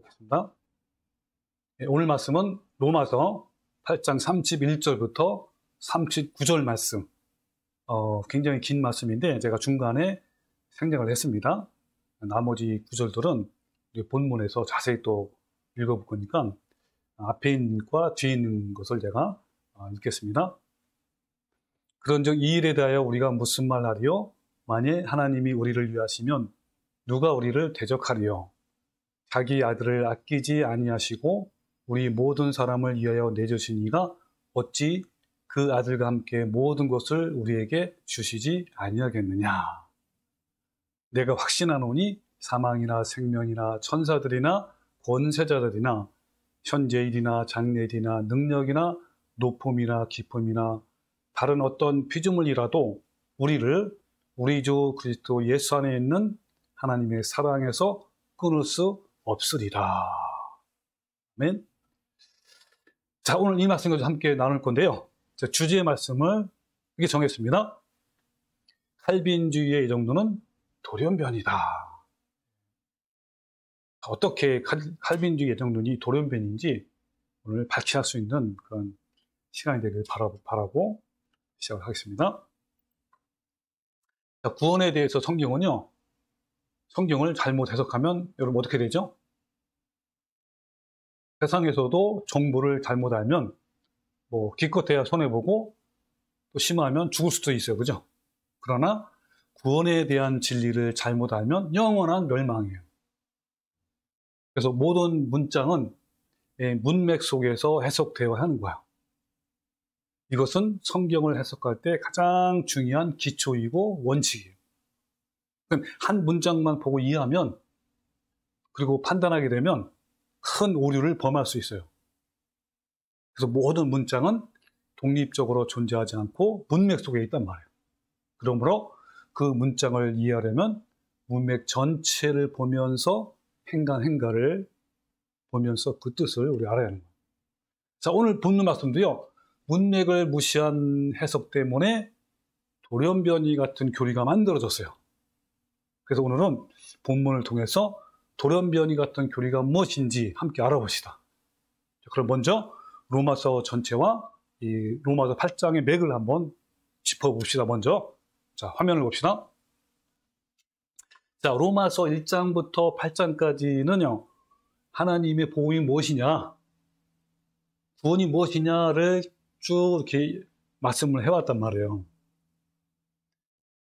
하겠습니다. 오늘 말씀은 로마서 8장 31절부터 39절 말씀. 굉장히 긴 말씀인데 제가 중간에 생략을 했습니다. 나머지 구절들은 본문에서 자세히 또 읽어볼 거니까 앞에 있는 것과 뒤에 있는 것을 제가 읽겠습니다. 그런즉 이 일에 대하여 우리가 무슨 말 하리요? 만일 하나님이 우리를 위하시면 누가 우리를 대적하리요? 자기 아들을 아끼지 아니하시고 우리 모든 사람을 위하여 내주신 이가 어찌 그 아들과 함께 모든 것을 우리에게 주시지 아니하겠느냐? 내가 확신하노니 사망이나 생명이나 천사들이나 권세자들이나 현재일이나 장래일이나 능력이나 높음이나 깊음이나 다른 어떤 피조물이라도 우리를 우리 주 그리스도 예수 안에 있는 하나님의 사랑에서 끊을 수 없으리라. 아멘. 자, 오늘 이 말씀을 함께 나눌 건데요. 주제의 말씀을 이렇게 정했습니다. 칼빈주의의 이 정도는 돌연변이다. 어떻게 칼빈주의의 정도는 돌연변인지 오늘 밝힐 수 있는 그런 시간이 되길 바라고 시작을 하겠습니다. 자, 구원에 대해서 성경은요, 성경을 잘못 해석하면 여러분 어떻게 되죠? 세상에서도 정보를 잘못 알면 기껏해야 손해보고 또 심하면 죽을 수도 있어요. 그죠? 그러나 구원에 대한 진리를 잘못 알면 영원한 멸망이에요. 그래서 모든 문장은 문맥 속에서 해석되어야 하는 거예요. 이것은 성경을 해석할 때 가장 중요한 기초이고 원칙이에요. 한 문장만 보고 이해하면 그리고 판단하게 되면 큰 오류를 범할 수 있어요. 그래서 모든 문장은 독립적으로 존재하지 않고 문맥 속에 있단 말이에요. 그러므로 그 문장을 이해하려면 문맥 전체를 보면서 행간을 보면서 그 뜻을 우리 알아야 하는 거예요. 자, 오늘 본문 말씀도요, 문맥을 무시한 해석 때문에 돌연변이 같은 교리가 만들어졌어요. 그래서 오늘은 본문을 통해서 돌연변이 같은 교리가 무엇인지 함께 알아봅시다. 그럼 먼저 로마서 전체와 이 로마서 8장의 맥을 한번 짚어봅시다. 먼저 자, 화면을 봅시다. 자, 로마서 1장부터 8장까지는요, 하나님의 복음이 무엇이냐, 구원이 무엇이냐를 쭉 이렇게 말씀을 해왔단 말이에요.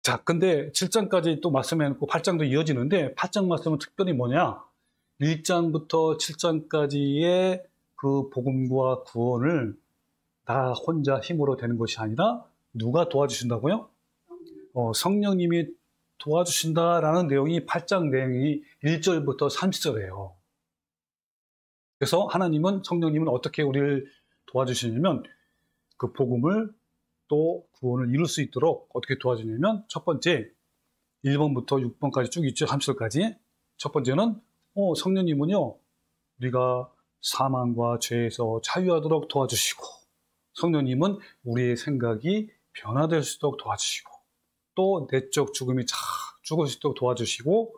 자, 근데 7장까지 또 말씀해놓고 8장도 이어지는데 8장 말씀은 특별히 뭐냐? 1장부터 7장까지의 그 복음과 구원을 나 혼자 힘으로 되는 것이 아니라 누가 도와주신다고요? 성령님이 도와주신다라는 내용이 8장 내용이 1절부터 30절이에요. 그래서 성령님은 어떻게 우리를 도와주시냐면 그 복음을 또 구원을 이룰 수 있도록 어떻게 도와주냐면 첫 번째 1번부터 6번까지 쭉 있죠. 30절까지. 첫 번째는 성령님은요, 우리가 사망과 죄에서 자유하도록 도와주시고, 성령님은 우리의 생각이 변화될 수 있도록 도와주시고, 또 내적 죽음이 죽을 수 있도록 도와주시고,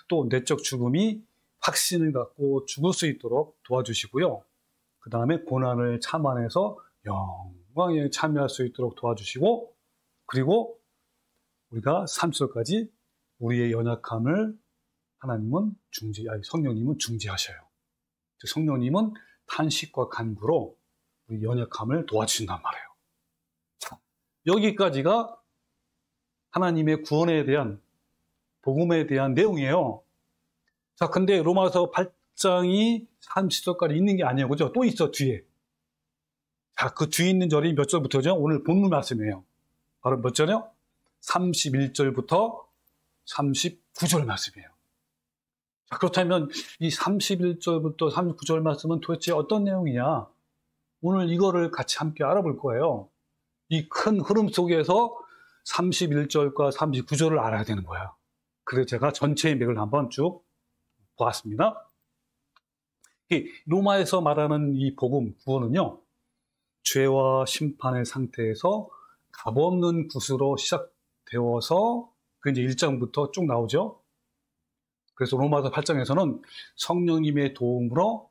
또 내적 죽음이 확신을 갖고 죽을 수 있도록 도와주시고요. 그 다음에 고난을 참아내서 영광에 참여할 수 있도록 도와주시고, 그리고 우리가 30절까지 우리의 연약함을 성령님은 중지하셔요. 성령님은 탄식과 간구로 우리 연약함을 도와주신단 말이에요. 자, 여기까지가 하나님의 구원에 대한, 복음에 대한 내용이에요. 자, 근데 로마서 8장이 30절까지 있는 게 아니에요. 그죠? 또 있어, 뒤에. 자, 그 뒤에 있는 절이 몇 절부터죠? 오늘 본문 말씀이에요. 바로 몇 절이요? 31절부터 39절 말씀이에요. 자, 그렇다면 이 31절부터 39절 말씀은 도대체 어떤 내용이냐? 오늘 이거를 같이 함께 알아볼 거예요. 이 큰 흐름 속에서 31절과 39절을 알아야 되는 거예요. 그래서 제가 전체의 맥을 한번 쭉 보았습니다. 로마에서 말하는 이 복음, 구원은요, 죄와 심판의 상태에서 값없는 구수로 시작되어서 그 이제 1장부터 쭉 나오죠. 그래서 로마서 8장에서는 성령님의 도움으로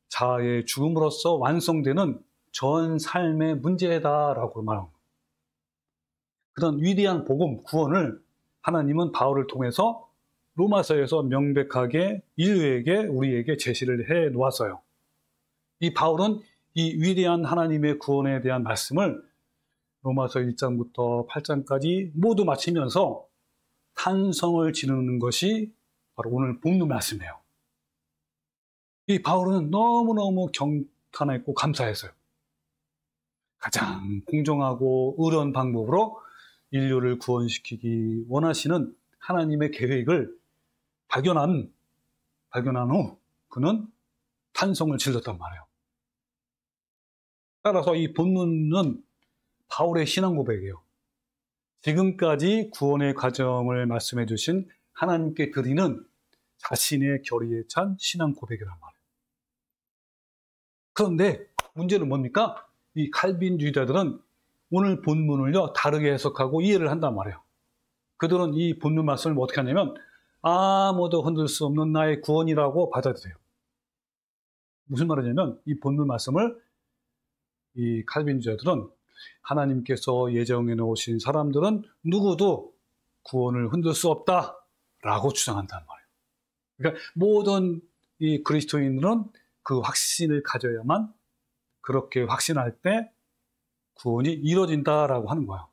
자아의 죽음으로써 완성되는 전 삶의 문제다라고 말합니다. 그런 위대한 복음, 구원을 하나님은 바울을 통해서 로마서에서 명백하게 인류에게, 우리에게 제시를 해 놓았어요. 이 바울은 이 위대한 하나님의 구원에 대한 말씀을 로마서 1장부터 8장까지 모두 마치면서 탄성을 지르는 것이 바로 오늘 본문 말씀이에요. 이 바울은 너무너무 경탄했고 감사했어요. 가장 공정하고 의로운 방법으로 인류를 구원시키기 원하시는 하나님의 계획을 발견한 후 그는 탄성을 질렀단 말이에요. 따라서 이 본문은 바울의 신앙 고백이에요. 지금까지 구원의 과정을 말씀해 주신 하나님께 드리는 자신의 결의에 찬 신앙 고백이란 말이에요. 그런데 문제는 뭡니까? 이 칼빈주의자들은 오늘 본문을요 다르게 해석하고 이해를 한단 말이에요. 그들은 이 본문 말씀을 어떻게 하냐면 아무도 흔들 수 없는 나의 구원이라고 받아들여요. 무슨 말이냐면 이 본문 말씀을 이 칼빈주의자들은 하나님께서 예정해 놓으신 사람들은 누구도 구원을 흔들 수 없다라고 주장한단 말이에요. 그러니까 모든 이 그리스도인들은 그 확신을 가져야만 그렇게 확신할 때 구원이 이루어진다라고 하는 거예요.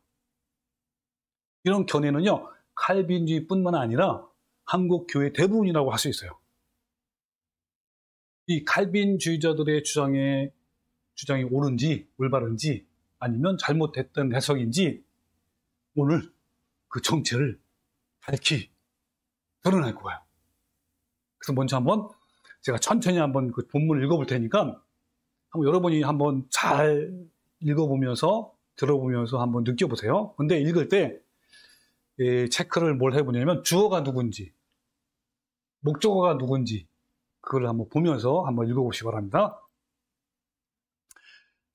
이런 견해는요, 칼빈주의뿐만 아니라 한국 교회 대부분이라고 할 수 있어요. 이 칼빈주의자들의 주장이 옳은지 올바른지 아니면 잘못됐던 해석인지 오늘 그 정체를 밝히 드러낼 거예요. 그래서 먼저 한번 제가 천천히 한번 그 본문을 읽어볼 테니까 한번 여러분이 한번 잘 읽어보면서 들어보면서 한번 느껴보세요. 근데 읽을 때 체크를 뭘 해보냐면 주어가 누군지 목적어가 누군지 그걸 한번 보면서 한번 읽어보시기 바랍니다.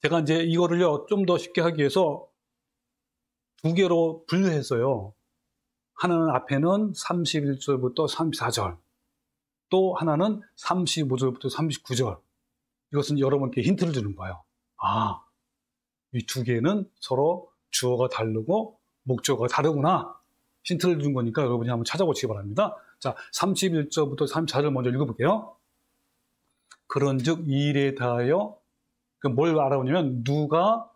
제가 이제 이거를요 좀 더 쉽게 하기 위해서 두 개로 분류했어요. 하나는 앞에는 31절부터 34절, 또 하나는 35절부터 39절. 이것은 여러분께 힌트를 주는 거예요. 아, 이 두 개는 서로 주어가 다르고 목적어가 다르구나. 힌트를 준 거니까 여러분이 한번 찾아보시기 바랍니다. 자, 31절부터 34절 먼저 읽어볼게요. 그런즉 이 일에 대하여 뭘 알아보냐면 누가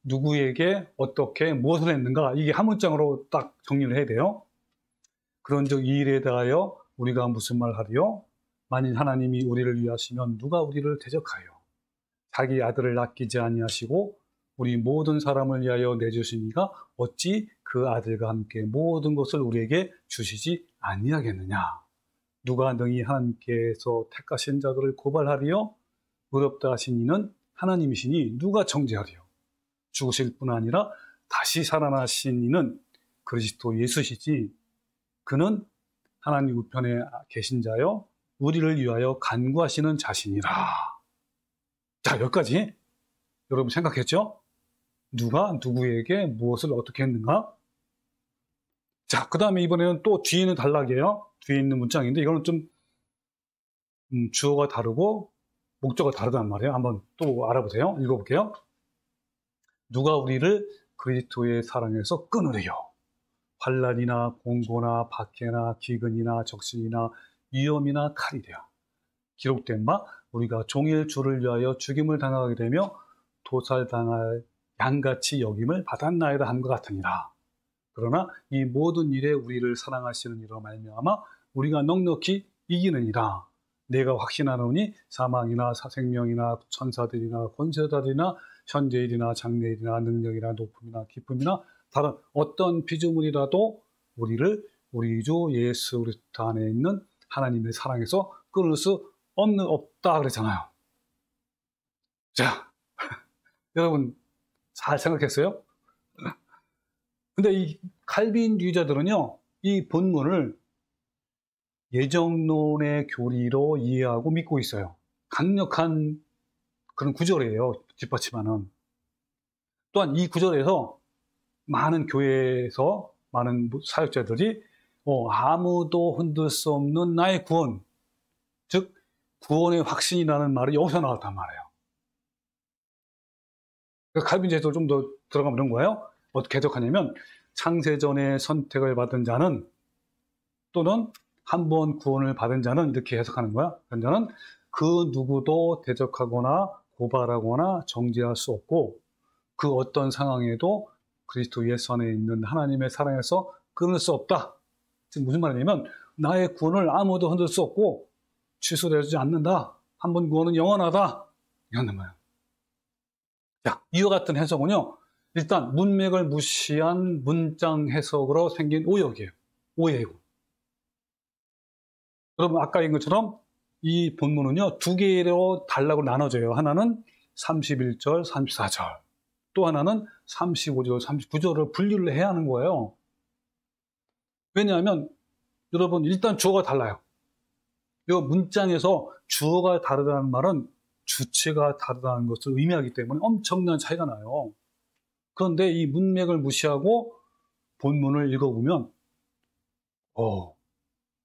누구에게 어떻게 무엇을 했는가, 이게 한 문장으로 딱 정리를 해야 돼요. 그런즉 이 일에 대하여 우리가 무슨 말 하리요? 만일 하나님이 우리를 위하시면 누가 우리를 대적하여 자기 아들을 아끼지 아니하시고 우리 모든 사람을 위하여 내주신 이가 어찌 그 아들과 함께 모든 것을 우리에게 주시지 아니하겠느냐? 누가 능히 하나님께서 택하신 자들을 고발하리요? 의롭다 하신 이는 하나님이시니 누가 정죄하리요? 죽으실 뿐 아니라 다시 살아나신 이는 그리스도 예수시지. 그는 하나님 우편에 계신 자여 우리를 위하여 간구하시는 자신이라. 자, 여기까지 여러분 생각했죠? 누가 누구에게 무엇을 어떻게 했는가? 자, 그 다음에 이번에는 또 뒤에는 단락이에요. 뒤에 있는 문장인데 이거는 좀 주어가 다르고 목적어가 다르단 말이에요. 한번 또 알아보세요. 읽어볼게요. 누가 우리를 그리스도의 사랑에서 끊으리요? 환난이나 공고나 박해나 기근이나 적신이나 위험이나 칼이랴. 기록된 바 우리가 종일 주를 위하여 죽임을 당하게 되며 도살당할 양같이 여김을 받았나이다 함과 같으니라. 그러나 이 모든 일에 우리를 사랑하시는 이로 말미암아 우리가 넉넉히 이기느니라. 내가 확신하노니 사망이나 생명이나 천사들이나 권세자들이나 현재일이나 장래일이나 능력이나 높음이나 기쁨이나 다른 어떤 피조물이라도 우리를 우리 주 예수 그리스도 안에 있는 하나님의 사랑에서 끊을 수 없다 그랬잖아요. 자, 여러분 잘 생각했어요? 근데 이 칼빈주의자들은요, 이 본문을 예정론의 교리로 이해하고 믿고 있어요. 강력한 그런 구절이에요, 뒷받침하는. 또한 이 구절에서 많은 교회에서 많은 사역자들이 아무도 흔들 수 없는 나의 구원, 즉 구원의 확신이라는 말이 여기서 나왔단 말이에요. 칼빈주의에서 좀 더 들어가면 이런 거예요. 어떻게 해석하냐면 창세전에 선택을 받은 자는 또는 한 번 구원을 받은 자는 이렇게 해석하는 거야. 그런 자는 그 누구도 대적하거나 고발하거나 정죄할 수 없고 그 어떤 상황에도 그리스도 예수 안에 있는 하나님의 사랑에서 끊을 수 없다. 지금 무슨 말이냐면 나의 구원을 아무도 흔들 수 없고 취소되지 않는다. 한 번 구원은 영원하다. 이런 말이에요. 자, 이와 같은 해석은요. 일단 문맥을 무시한 문장 해석으로 생긴 오역이에요. 오해고. 여러분 아까 얘기한 것처럼 이 본문은요. 두 개로 단락으로 나눠져요. 하나는 31절, 34절. 또 하나는 35절, 39절을 분류를 해야 하는 거예요. 왜냐하면 여러분 일단 주어가 달라요. 이 문장에서 주어가 다르다는 말은 주체가 다르다는 것을 의미하기 때문에 엄청난 차이가 나요. 그런데 이 문맥을 무시하고 본문을 읽어보면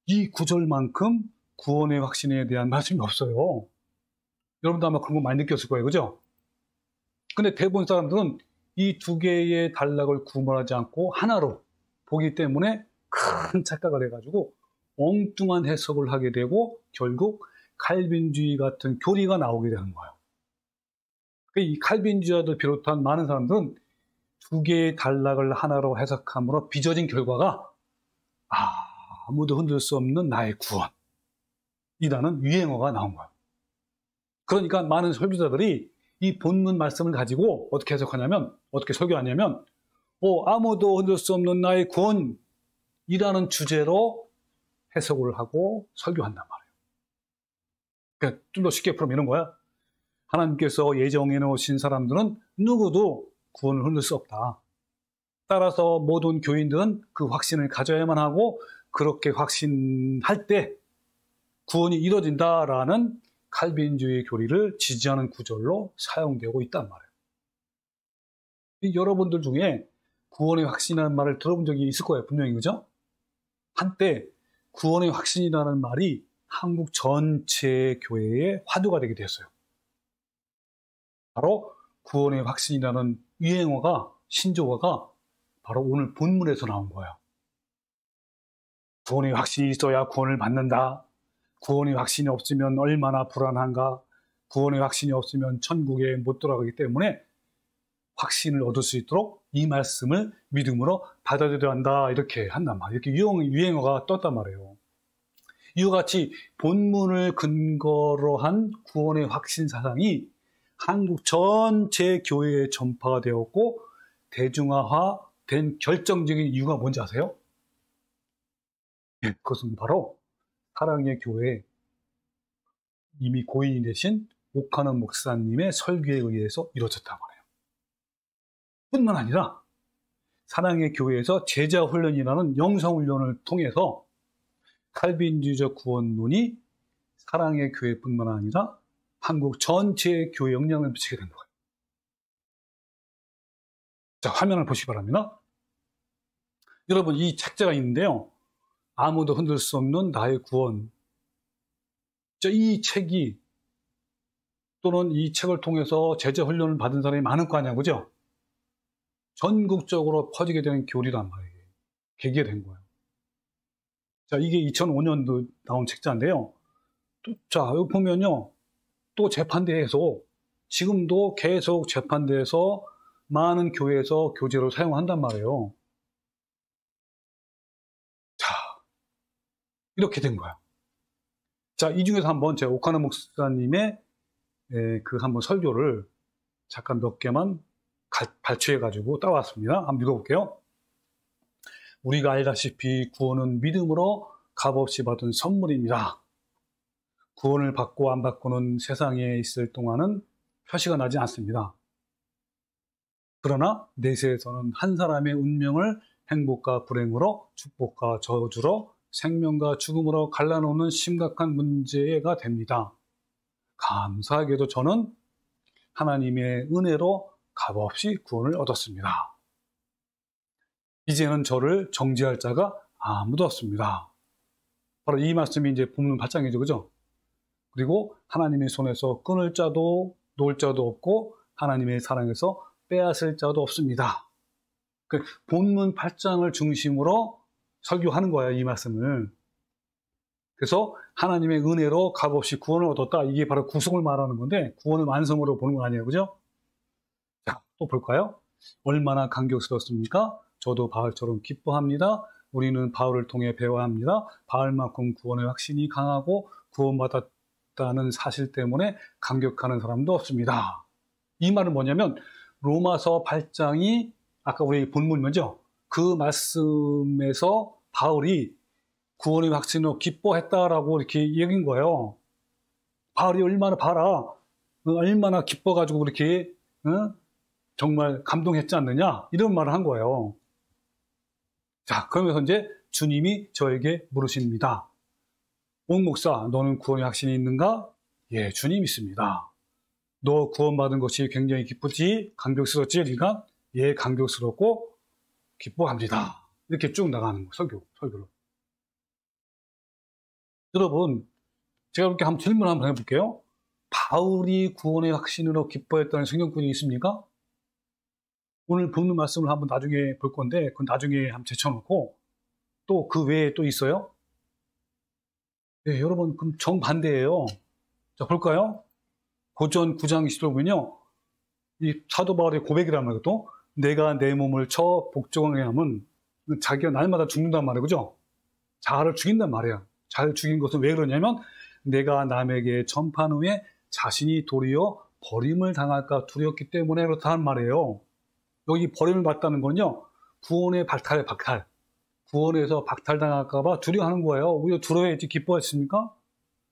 이 구절만큼 구원의 확신에 대한 말씀이 없어요. 여러분도 아마 그런 거 많이 느꼈을 거예요. 그죠? 근데 대부분 사람들은 이 두 개의 단락을 구분하지 않고 하나로 보기 때문에 큰 착각을 해가지고 엉뚱한 해석을 하게 되고 결국 칼빈주의 같은 교리가 나오게 되는 거예요. 이 칼빈주의자들 비롯한 많은 사람들은 두 개의 단락을 하나로 해석함으로 빚어진 결과가 아무도 흔들 수 없는 나의 구원이라는 유행어가 나온 거예요. 그러니까 많은 설교자들이 이 본문 말씀을 가지고 어떻게 해석하냐면, 어떻게 설교하냐면, 아무도 흔들 수 없는 나의 구원이라는 주제로 해석을 하고 설교한단 말이에요. 그러니까 좀 더 쉽게 풀면 이런 거야. 하나님께서 예정해 놓으신 사람들은 누구도 구원을 흔들 수 없다. 따라서 모든 교인들은 그 확신을 가져야만 하고 그렇게 확신할 때 구원이 이루어진다라는 칼빈주의 교리를 지지하는 구절로 사용되고 있단 말이에요. 여러분들 중에 구원의 확신이라는 말을 들어본 적이 있을 거예요. 분명히. 그죠? 한때 구원의 확신이라는 말이 한국 전체 교회의 화두가 되게 됐어요. 바로 구원의 확신이라는 유행어가, 신조어가 바로 오늘 본문에서 나온 거예요. 구원의 확신이 있어야 구원을 받는다. 구원의 확신이 없으면 얼마나 불안한가. 구원의 확신이 없으면 천국에 못 들어가기 때문에 확신을 얻을 수 있도록 이 말씀을 믿음으로 받아들여야 한다. 이렇게 한단 말이에요. 이렇게 유행어가 떴단 말이에요. 이와 같이 본문을 근거로 한 구원의 확신 사상이 한국 전체 교회에 전파가 되었고 대중화된 결정적인 이유가 뭔지 아세요? 그것은 바로 사랑의 교회 이미 고인이 되신 오카노 목사님의 설교에 의해서 이루어졌단 말이에요. 뿐만 아니라 사랑의 교회에서 제자 훈련이라는 영성 훈련을 통해서 칼빈주의적 구원론이 사랑의 교회뿐만 아니라 한국 전체의 교회에 영향을 미치게 된 거예요. 자, 화면을 보시기 바랍니다. 여러분, 이 책자가 있는데요. 아무도 흔들 수 없는 나의 구원. 이 책이 또는 이 책을 통해서 제자 훈련을 받은 사람이 많을 거 아니야, 그죠? 전국적으로 퍼지게 되는 교리란 말이에요. 계기가 된 거예요. 자, 이게 2005년도 나온 책자인데요. 자, 여기 보면요. 또 재판대에서 지금도 계속 재판대에서 많은 교회에서 교재로 사용한단 말이에요. 자, 이렇게 된 거야. 자, 이 중에서 한번 제가 오카노 목사님의 그 한번 설교를 잠깐 몇 개만 발췌해가지고 따왔습니다. 한번 읽어볼게요. 우리가 알다시피 구원은 믿음으로 값없이 받은 선물입니다. 구원을 받고 안 받고는 세상에 있을 동안은 표시가 나지 않습니다. 그러나 내세에서는 한 사람의 운명을 행복과 불행으로, 축복과 저주로, 생명과 죽음으로 갈라놓는 심각한 문제가 됩니다. 감사하게도 저는 하나님의 은혜로 값없이 구원을 얻었습니다. 이제는 저를 정죄할 자가 아무도 없습니다. 바로 이 말씀이 이제 본문 8장이죠. 그죠? 그리고 하나님의 손에서 끊을 자도 놓을 자도 없고 하나님의 사랑에서 빼앗을 자도 없습니다. 그 본문 8장을 중심으로 설교하는 거예요, 이 말씀을. 그래서 하나님의 은혜로 값없이 구원을 얻었다. 이게 바로 구속을 말하는 건데 구원을 완성으로 보는 거 아니에요. 그죠? 자, 또 볼까요? 얼마나 감격스럽습니까? 저도 바울처럼 기뻐합니다. 우리는 바울을 통해 배워야 합니다. 바울만큼 구원의 확신이 강하고 구원받았다는 사실 때문에 감격하는 사람도 없습니다. 이 말은 뭐냐면 로마서 8장이 아까 우리 본문이죠. 그 말씀에서 바울이 구원의 확신으로 기뻐했다라고 이렇게 얘기한 거예요. 바울이 얼마나 얼마나 기뻐가지고 그렇게 정말 감동했지 않느냐 이런 말을 한 거예요. 자, 그러면서 이제 주님이 저에게 물으십니다. 옥 목사, 너는 구원의 확신이 있는가? 예, 주님 있습니다. 너 구원받은 것이 굉장히 기쁘지? 감격스럽지? 그러니까 예, 감격스럽고 기뻐합니다. 이렇게 쭉 나가는 거, 설교로. 여러분, 제가 이렇게 한번 질문 한번 해볼게요. 바울이 구원의 확신으로 기뻐했다는 성경권이 있습니까? 오늘 본문 말씀을 한번 나중에 볼 건데, 그건 나중에 한번 제쳐놓고, 또 그 외에 또 있어요? 네, 여러분, 그럼 정반대예요. 자, 볼까요? 고전 9장 20절은요, 이 사도 바울의 고백이란 말이에요. 또, 내가 내 몸을 쳐 복종하게 하면 자기가 날마다 죽는단 말이에요. 그죠? 자아를 죽인단 말이에요. 자아를 죽인 것은 왜 그러냐면, 내가 남에게 전파한 후에 자신이 도리어 버림을 당할까 두려웠기 때문에 그렇다는 말이에요. 여기 버림을 받다는 건요, 구원의 박탈. 구원에서 박탈당할까봐 두려워하는 거예요. 오히려 두려워야지 기뻐했습니까?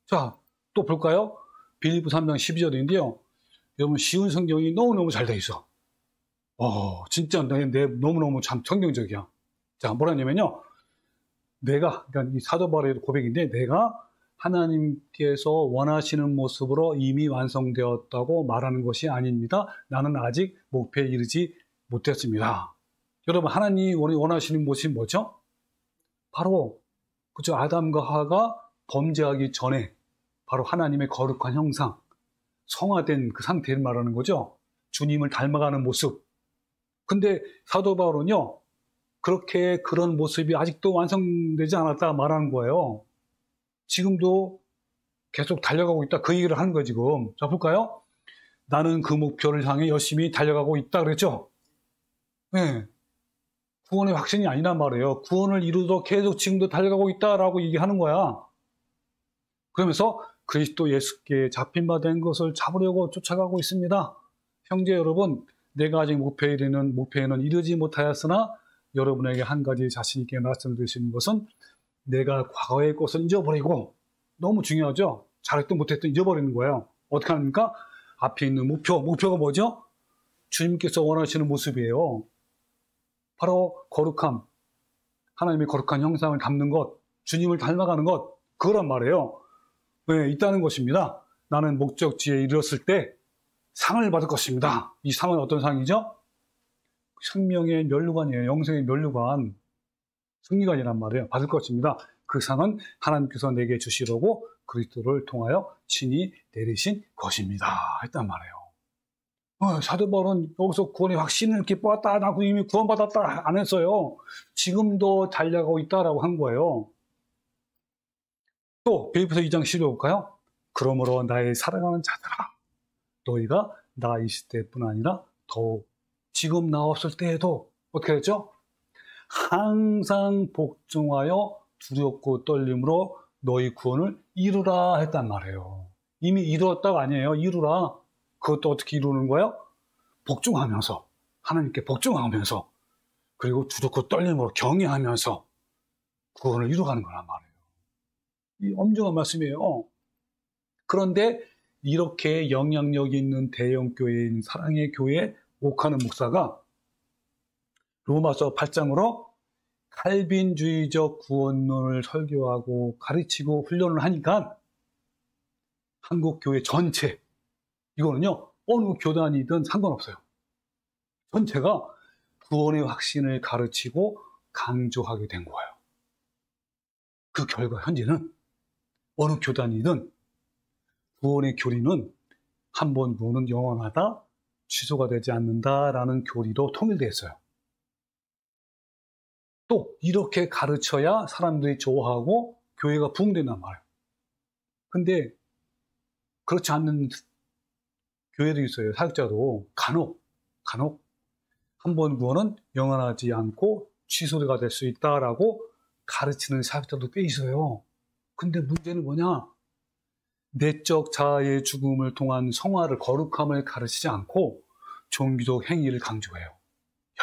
자, 또 볼까요? 빌립보 3장 12절인데요. 여러분, 쉬운 성경이 너무너무 잘 돼 있어. 진짜 너무너무 참 성경적이야. 자, 뭐라냐면요. 그러니까 이 사도 바울의 고백인데, 내가 하나님께서 원하시는 모습으로 이미 완성되었다고 말하는 것이 아닙니다. 나는 아직 목표에 이르지 못했습니다. 여러분, 하나님이 원하시는 모습이 뭐죠? 바로, 그죠? 아담과 하와가 범죄하기 전에 바로 하나님의 거룩한 형상, 성화된 그 상태를 말하는 거죠. 주님을 닮아가는 모습. 근데 사도 바울은요, 그런 모습이 아직도 완성되지 않았다 말하는 거예요. 지금도 계속 달려가고 있다. 그 얘기를 하는 거예요, 지금. 자, 볼까요? 나는 그 목표를 향해 열심히 달려가고 있다 그랬죠? 네. 구원의 확신이 아니란 말이에요. 구원을 이루도록 계속 지금도 달려가고 있다라고 얘기하는 거야. 그러면서 그리스도 예수께 잡힌 바 된 것을 잡으려고 쫓아가고 있습니다. 형제 여러분, 내가 아직 목표에는 이르지 못하였으나 여러분에게 한 가지 자신 있게 말씀드리시는 것은 내가 과거의 것을 잊어버리고, 너무 중요하죠? 잘했든 못했든 잊어버리는 거예요. 어떻게 합니까? 앞에 있는 목표가 뭐죠? 주님께서 원하시는 모습이에요. 바로 거룩함, 하나님의 거룩한 형상을 담는 것, 주님을 닮아가는 것, 그거란 말이에요. 네, 있다는 것입니다. 나는 목적지에 이르렀을 때 상을 받을 것입니다. 이 상은 어떤 상이죠? 생명의 면류관이에요. 영생의 면류관, 승리관이란 말이에요. 받을 것입니다. 그 상은 하나님께서 내게 주시려고 그리스도를 통하여 친히 내리신 것입니다. 했단 말이에요. 사도 바울은 여기서 구원의 확신을 기뻐했다, 나 이미 구원받았다 안 했어요. 지금도 달려가고 있다라고 한 거예요. 또 빌립보서 2장 10절 볼까요? 그러므로 나의 사랑하는 자들아, 너희가 나 있을 때뿐 아니라 더욱 지금 나 없을 때에도 어떻게 했죠? 항상 복종하여 두렵고 떨림으로 너희 구원을 이루라 했단 말이에요. 이미 이루었다가 아니에요. 이루라. 그것도 어떻게 이루는 거예요? 복종하면서, 하나님께 복종하면서, 그리고 두렵고 떨림으로 경외하면서 구원을 이루어가는 거란 말이에요. 이 엄중한 말씀이에요. 그런데 이렇게 영향력 있는 대형 교회인 사랑의 교회 옥하는 목사가 로마서 8장으로 칼빈주의적 구원론을 설교하고 가르치고 훈련을 하니까 한국 교회 전체, 이거는요, 어느 교단이든 상관없어요. 전체가 구원의 확신을 가르치고 강조하게 된 거예요. 그 결과 현재는 어느 교단이든 구원의 교리는 한 번 구원은 영원하다, 취소가 되지 않는다라는 교리로 통일되어 있어요. 또 이렇게 가르쳐야 사람들이 좋아하고 교회가 부흥된단 말이에요. 근데 그렇지 않는 교회도 있어요. 사역자도 간혹 한 번 구원은 영원하지 않고 취소가 될 수 있다라고 가르치는 사역자도 꽤 있어요. 근데 문제는 뭐냐? 내적 자아의 죽음을 통한 성화를, 거룩함을 가르치지 않고 종교적 행위를 강조해요.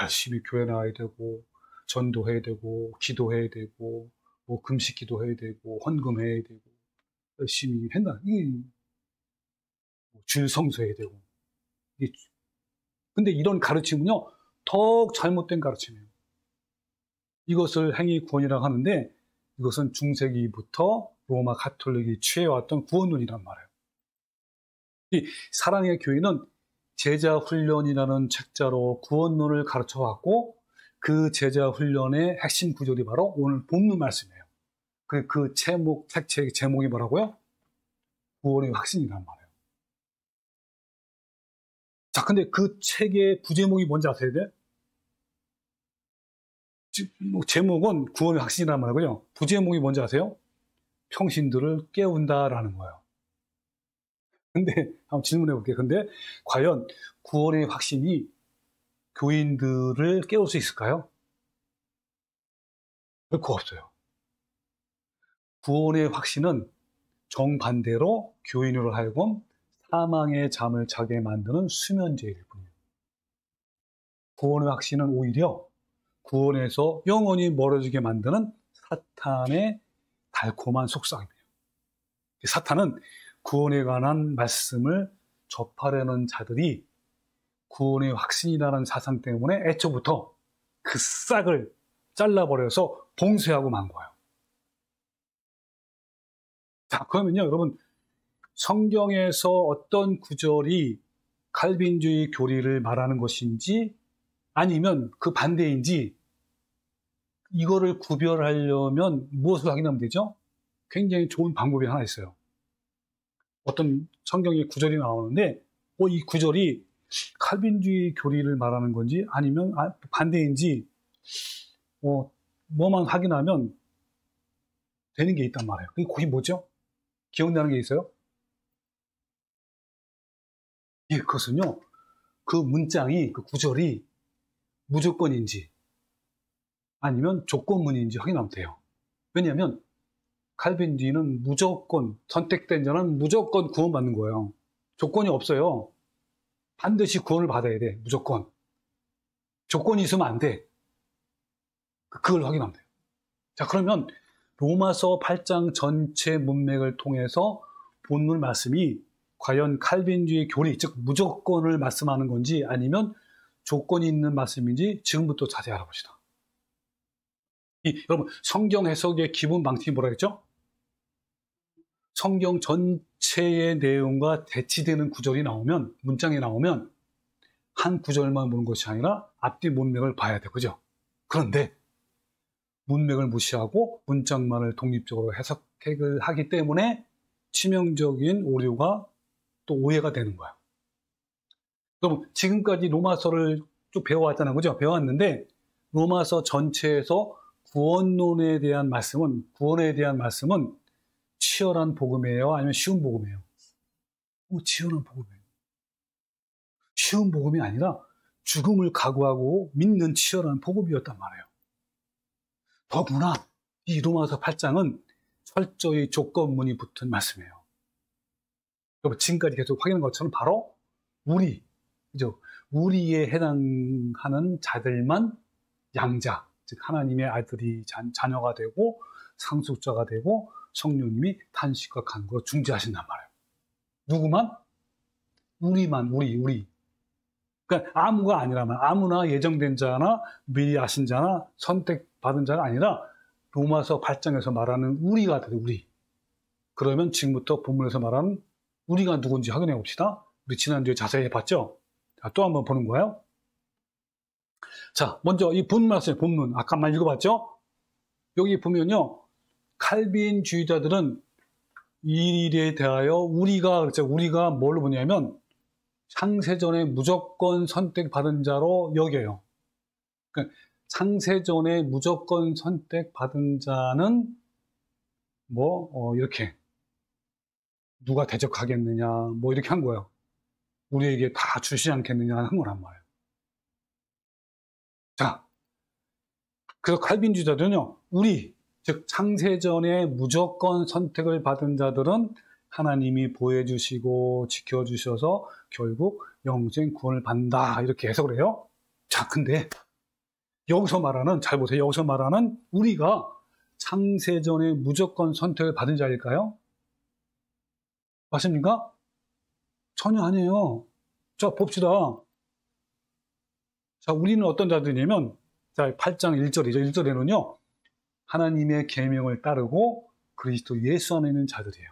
열심히 교회 나와야 되고, 전도해야 되고, 기도해야 되고, 뭐 금식 기도해야 되고, 헌금해야 되고, 열심히 한다. 주일 성수해야 되고. 근데 이런 가르침은요, 더욱 잘못된 가르침이에요. 이것을 행위 구원이라고 하는데, 이것은 중세기부터 로마 가톨릭이 취해왔던 구원론이란 말이에요. 이 사랑의 교회는 제자 훈련이라는 책자로 구원론을 가르쳐왔고, 그 제자 훈련의 핵심 구절이 바로 오늘 본문 말씀이에요. 그 책 제목이 뭐라고요? 구원의 확신이란 말이에요. 자, 근데 그 책의 부제목이 뭔지 아세요? 제목은 구원의 확신이란 말이고요. 부제목이 뭔지 아세요? 평신들을 깨운다라는 거예요. 근데 한번 질문해 볼게요. 근데 과연 구원의 확신이 교인들을 깨울 수 있을까요? 결코 없어요. 구원의 확신은 정반대로 교인으로 하여금 사망의 잠을 자게 만드는 수면제일 뿐이에요. 구원의 확신은 오히려 구원에서 영원히 멀어지게 만드는 사탄의 달콤한 속삭임이에요. 사탄은 구원에 관한 말씀을 접하려는 자들이 구원의 확신이라는 사상 때문에 애초부터 그 싹을 잘라버려서 봉쇄하고 만 거예요. 자, 그러면요, 여러분, 성경에서 어떤 구절이 칼빈주의 교리를 말하는 것인지 아니면 그 반대인지 이거를 구별하려면 무엇을 확인하면 되죠? 굉장히 좋은 방법이 하나 있어요. 어떤 성경의 구절이 나오는데 이 구절이 칼빈주의 교리를 말하는 건지 아니면 반대인지 뭐만 확인하면 되는 게 있단 말이에요. 그게 뭐죠? 기억나는 게 있어요? 예, 그것은요, 그 문장이, 그 구절이 무조건인지 아니면 조건문인지 확인하면 돼요. 왜냐하면 칼빈주의는 무조건, 선택된 자는 무조건 구원받는 거예요. 조건이 없어요. 반드시 구원을 받아야 돼, 무조건. 조건이 있으면 안 돼. 그걸 확인하면 돼요. 자, 그러면 로마서 8장 전체 문맥을 통해서 본문 말씀이 과연 칼빈주의 교리, 즉 무조건을 말씀하는 건지 아니면 조건이 있는 말씀인지 지금부터 자세히 알아봅시다. 여러분, 성경 해석의 기본 방식이 뭐라 했죠? 성경 전체의 내용과 대치되는 구절이 나오면, 문장이 나오면 한 구절만 보는 것이 아니라 앞뒤 문맥을 봐야 돼, 그죠? 그런데 문맥을 무시하고 문장만을 독립적으로 해석을 하기 때문에 치명적인 오류가 또 오해가 되는 거야. 그럼 지금까지 로마서를 쭉 배워왔잖아요, 그죠? 배워왔는데 로마서 전체에서 구원에 대한 말씀은 치열한 복음이에요? 아니면 쉬운 복음이에요? 치열한 복음이에요. 쉬운 복음이 아니라 죽음을 각오하고 믿는 치열한 복음이었단 말이에요. 더구나 이 로마서 8장은 철저히 조건문이 붙은 말씀이에요. 여러분, 지금까지 계속 확인한 것처럼 바로 우리에 해당하는 자들만 양자, 즉 하나님의 아들이 자녀가 되고 상속자가 되고 성령님이 탄식과 간구로 중재하신단 말이에요. 누구만? 우리. 그러니까 아무가 아니라면 아무나 예정된 자나 미리 아신 자나 선택받은 자가 아니라 로마서 8장에서 말하는 우리가 돼요, 우리. 그러면 지금부터 본문에서 말하는 우리가 누군지 확인해 봅시다. 우리 지난주에 자세히 봤죠? 자, 또 한번 보는 거예요. 자, 먼저 이 본문 말씀에 본문 아까 말 읽어봤죠? 여기 보면요, 칼빈주의자들은 이 일에 대하여 우리가 뭘로 보냐면 창세전에 무조건 선택받은 자로 여겨요. 그러니까 창세전에 무조건 선택받은 자는 이렇게 누가 대적하겠느냐 이렇게 한 거예요. 우리에게 다 주시지 않겠느냐 한 거란 말이에요. 자, 그래서 칼빈주의자들은요, 즉 창세전에 무조건 선택을 받은 자들은 하나님이 보호해주시고 지켜주셔서 결국 영생 구원을 받는다 이렇게 해석을 해요. 자, 근데 여기서 말하는, 잘 보세요. 여기서 말하는 우리가 창세전에 무조건 선택을 받은 자일까요? 맞습니까? 전혀 아니에요. 자, 봅시다. 자, 우리는 어떤 자들이냐면, 자, 8장 1절이죠. 1절에는요, 하나님의 계명을 따르고 그리스도 예수 안에 있는 자들이에요.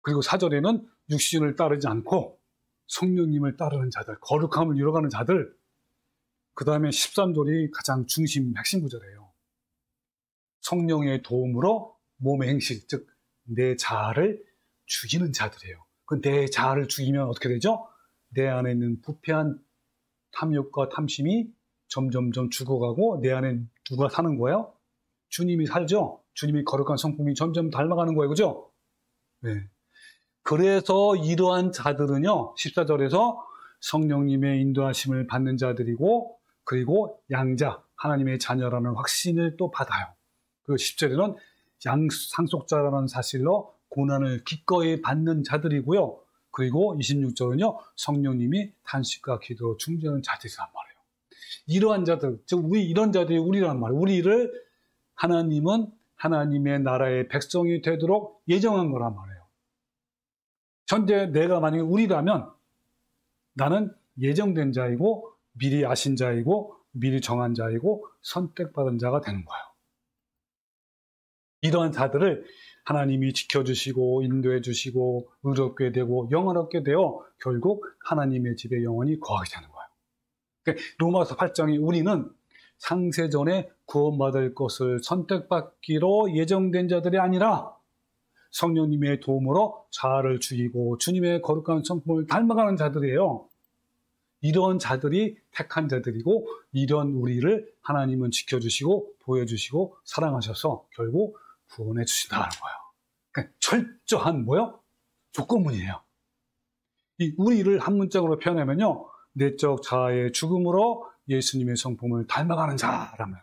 그리고 4절에는 육신을 따르지 않고 성령님을 따르는 자들, 거룩함을 이뤄가는 자들. 그 다음에 13절이 가장 핵심 구절이에요. 성령의 도움으로 몸의 행실, 즉 내 자아를 죽이는 자들이에요. 그 내 자아를 죽이면 어떻게 되죠? 내 안에 있는 부패한 탐욕과 탐심이 점점점 죽어가고 내 안에 누가 사는 거예요? 주님이 살죠? 주님이 거룩한 성품이 점점 닮아가는 거예요. 그죠? 네. 그래서 이러한 자들은요, 14절에서 성령님의 인도하심을 받는 자들이고, 그리고 양자, 하나님의 자녀라는 확신을 또 받아요. 그리고 10절에는 상속자라는 사실로 고난을 기꺼이 받는 자들이고요. 그리고 26절은요, 성령님이 탄식과 기도로 충전하는 자들이란 말이에요. 이러한 자들, 즉 이런 자들이 우리란 말이에요. 우리를 하나님은 하나님의 나라의 백성이 되도록 예정한 거란 말이에요. 현재 내가 만약에 우리라면 나는 예정된 자이고 미리 아신 자이고 미리 정한 자이고 선택받은 자가 되는 거예요. 이러한 자들을 하나님이 지켜주시고 인도해 주시고 의롭게 되고 영원롭게 되어 결국 하나님의 집에 영원히 거하게 되는 거예요. 그러니까 로마서 8장에 우리는 창세전에 구원받을 것을 선택받기로 예정된 자들이 아니라 성령님의 도움으로 자아를 죽이고 주님의 거룩한 성품을 닮아가는 자들이에요. 이런 자들이 택한 자들이고 이런 우리를 하나님은 지켜주시고 보여주시고 사랑하셔서 결국 구원해 주신다는 거예요. 그러니까 철저한 조건문이에요. 이 우리를 한 문장으로 표현하면요, 내적 자아의 죽음으로 예수님의 성품을 닮아가는 자라면